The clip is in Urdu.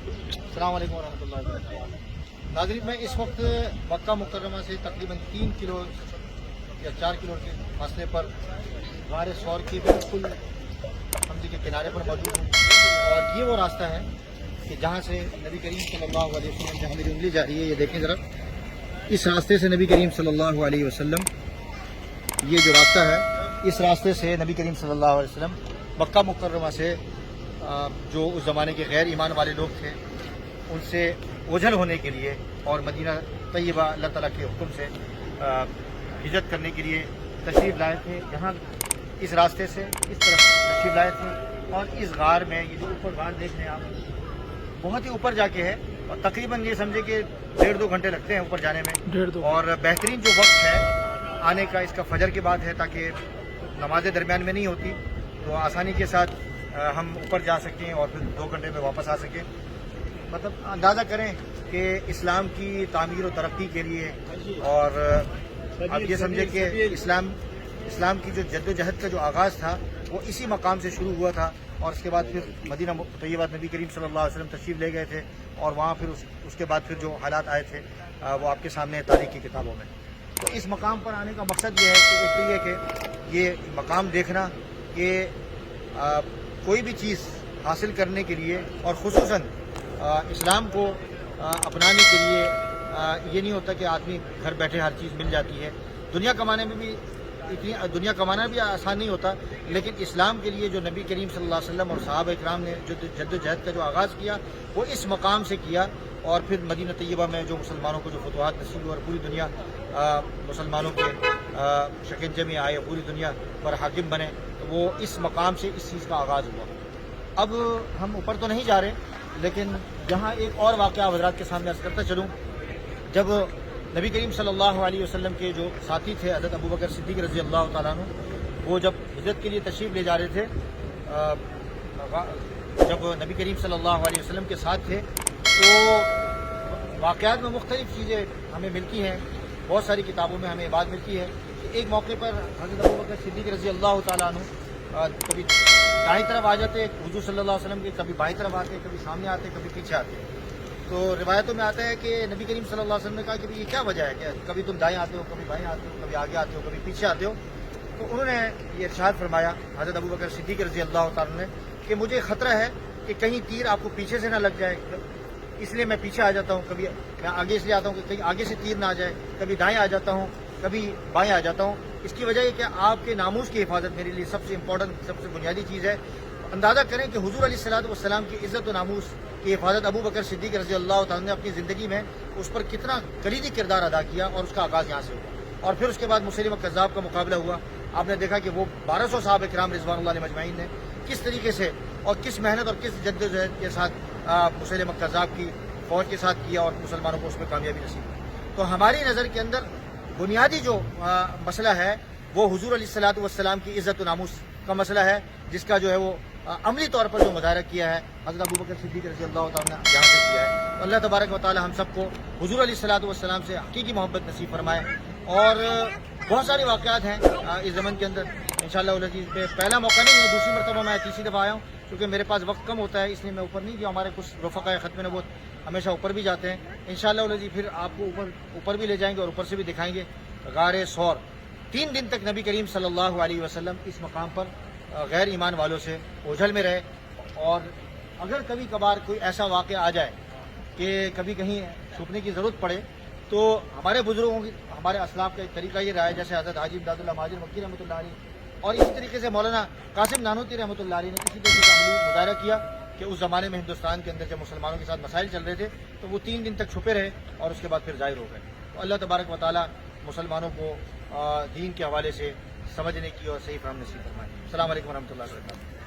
السلام علیکم ورحمۃ اللہ وبرکاتہ. ناظرین، میں اس وقت مکہ مکرمہ سے تقریباً 3 کلو یا 4 کلو کے فاصلے پر غار ثور کے بالکل سمجھے کے کنارے پر موجود ہوں، اور یہ وہ راستہ ہے کہ جہاں سے نبی کریم صلی اللہ علیہ وسلم جہاں میری انگلی جا رہی ہے، یہ دیکھیں ذرا، اس راستے سے نبی کریم صلی اللہ علیہ وسلم، یہ جو راستہ ہے اس راستے سے نبی کریم صلی اللہ علیہ وسلم مکہ مکرمہ سے جو اس زمانے کے غیر ایمان والے لوگ تھے ان سے اوجھل ہونے کے لیے اور مدینہ طیبہ اللہ تعالیٰ کے حکم سے ہجرت کرنے کے لیے تشریف لائے تھے. یہاں اس راستے سے اس طرف تشریف لائے تھے، اور اس غار میں یہ جو اوپر غار دیکھ رہے ہیں آپ، بہت ہی اوپر جا کے ہے، اور تقریباً یہ سمجھے کہ 1.5-2 گھنٹے لگتے ہیں اوپر جانے میں. اور بہترین جو وقت ہے آنے کا اس کا فجر کے بعد ہے، تاکہ نمازیں درمیان میں نہیں ہوتی تو آسانی کے ساتھ ہم اوپر جا سکیں اور پھر 2 گھنٹے میں واپس آ سکیں. مطلب اندازہ کریں کہ اسلام کی تعمیر و ترقی کے لیے، اور اب یہ سمجھے کہ اسلام کی جو جد و جہد کا جو آغاز تھا وہ اسی مقام سے شروع ہوا تھا، اور اس کے بعد پھر مدینہ طیبہ نبی کریم صلی اللہ علیہ وسلم تشریف لے گئے تھے، اور وہاں پھر اس کے بعد پھر جو حالات آئے تھے وہ آپ کے سامنے ہے تاریخ کی کتابوں میں. تو اس مقام پر آنے کا مقصد یہ ہے کہ ایک تو یہ کہ یہ مقام دیکھنا کہ کوئی بھی چیز حاصل کرنے کے لیے، اور خصوصاً اسلام کو اپنانے کے لیے، یہ نہیں ہوتا کہ آدمی گھر بیٹھے ہر چیز مل جاتی ہے. دنیا کمانا بھی آسان نہیں ہوتا، لیکن اسلام کے لیے جو نبی کریم صلی اللہ علیہ وسلم اور صحابہ اکرام نے جو جد و جہد کا جو آغاز کیا وہ اس مقام سے کیا، اور پھر مدینہ طیبہ میں جو مسلمانوں کو جو فتوحات نصیب ہوئی اور پوری دنیا مسلمانوں کے شکنجے میں آئے، پوری دنیا پر حاکم بنے، تو وہ اس مقام سے اس چیز کا آغاز ہوا. اب ہم اوپر تو نہیں جا رہے، لیکن یہاں ایک اور واقعہ حضرات کے سامنے عرض کرتا چلوں. جب نبی کریم صلی اللہ علیہ وسلم کے جو ساتھی تھے حضرت ابو بکر صدیق رضی اللہ تعالیٰ عنہ، وہ جب ہجرت کے لیے تشریف لے جا رہے تھے، جب نبی کریم صلی اللہ علیہ وسلم کے ساتھ تھے، تو واقعات میں مختلف چیزیں ہمیں ملتی ہیں، بہت ساری کتابوں میں ہمیں یہ بات ملتی ہے کہ ایک موقع پر حضرت ابو بکر صدیق رضی اللہ تعالیٰ عنہ کبھی دائیں طرف آ جاتے حضور صلی اللہ علیہ وسلم کے، کبھی بائیں طرف آتے، کبھی سامنے آتے، کبھی پیچھے آتے. تو روایتوں میں آتا ہے کہ نبی کریم صلی اللہ علیہ وسلم نے کہا کہ یہ کیا وجہ ہے کہ کبھی تم دائیں آتے ہو، کبھی بائیں آتے ہو، کبھی آگے آتے ہو، کبھی پیچھے آتے ہو. تو انہوں نے یہ ارشاد فرمایا حضرت ابو بکر صدیق رضی اللہ تعالیٰ نے کہ مجھے خطرہ ہے کہ کہیں تیر آپ کو پیچھے سے نہ لگ جائے، اس لیے میں پیچھے آ جاتا ہوں. کبھی میں آگے اس لیے آتا ہوں کہ کہیں آگے سے تیر نہ آ جائے، کبھی دائیں آ جاتا ہوں، کبھی بائیں آ جاتا ہوں. اس کی وجہ یہ کہ آپ کے ناموس کی حفاظت میرے لیے سب سے امپورٹنٹ، سب سے بنیادی چیز ہے. اندازہ کریں کہ حضور علیہ الصلوۃ والسلام کی عزت و ناموس کی حفاظت ابو بکر صدیق رضی اللہ تعالیٰ نے اپنی زندگی میں اس پر کتنا کلیدی کردار ادا کیا، اور اس کا آغاز یہاں سے ہوا. اور پھر اس کے بعد مسیلمہ کذاب کا مقابلہ ہوا. آپ نے دیکھا کہ وہ 1200 صحابہ کرام رضوان اللہ علیہ مجمعین نے کس طریقے سے اور کس محنت اور کس جد و جہد کے ساتھ مسیلمہ کذاب کی فوج کے ساتھ کیا، اور مسلمانوں کو اس میں کامیابی نصیب ہوئی. تو ہماری نظر کے اندر بنیادی جو مسئلہ ہے وہ حضور علیہ الصلوۃ والسلام کی عزت و ناموس کا مسئلہ ہے، جس کا جو ہے وہ عملی طور پر جو مظاہرہ کیا ہے حضرت ابو بکر صدیق رضی اللہ تعالیٰ نے یہاں سے کیا ہے. تو اللہ تبارک و تعالیٰ ہم سب کو حضور علیہ الصلوۃ والسلام سے حقیقی محبت نصیب فرمائے. اور بہت سارے واقعات ہیں اس زمن کے اندر انشاءاللہ العزیز. پہ پہلا موقع نہیں ہے، دوسری مرتبہ میں تیسری دفعہ آیا ہوں، کیونکہ میرے پاس وقت کم ہوتا ہے، اس لیے میں اوپر نہیں گیا. ہمارے کچھ رفقاء ختم نبوت ہمیشہ اوپر بھی جاتے ہیں. انشاءاللہ العزیز پھر آپ کو اوپر بھی لے جائیں گے اور اوپر سے بھی دکھائیں گے غار ثور. 3 دن تک نبی کریم صلی اللہ علیہ وسلم اس مقام پر غیر ایمان والوں سے اوجھل میں رہے. اور اگر کبھی کبھار کوئی ایسا واقعہ آ جائے کہ کبھی کہیں چھپنے کی ضرورت پڑے، تو ہمارے بزرگوں کی، ہمارے اسلاف کا ایک طریقہ یہ رہا ہے، جیسے حضرت حاجی امداد اللہ مہاجر مکی رحمۃ اللہ علیہ، اور اسی طریقے سے مولانا قاسم نانوتی رحمۃ اللہ علیہ نے اسی طریقے کا عملی مظاہرہ کیا کہ اس زمانے میں ہندوستان کے اندر جب مسلمانوں کے ساتھ مسائل چل رہے تھے تو وہ 3 دن تک چھپے رہے، اور اس کے بعد پھر ظاہر ہو گئے. تو اللہ تبارک و تعالیٰ مسلمانوں کو دین کے حوالے سے سمجھنے کی اور صحیح فہم نصیب فرمائے. السلام علیکم ورحمۃ اللہ وبرکاتہ.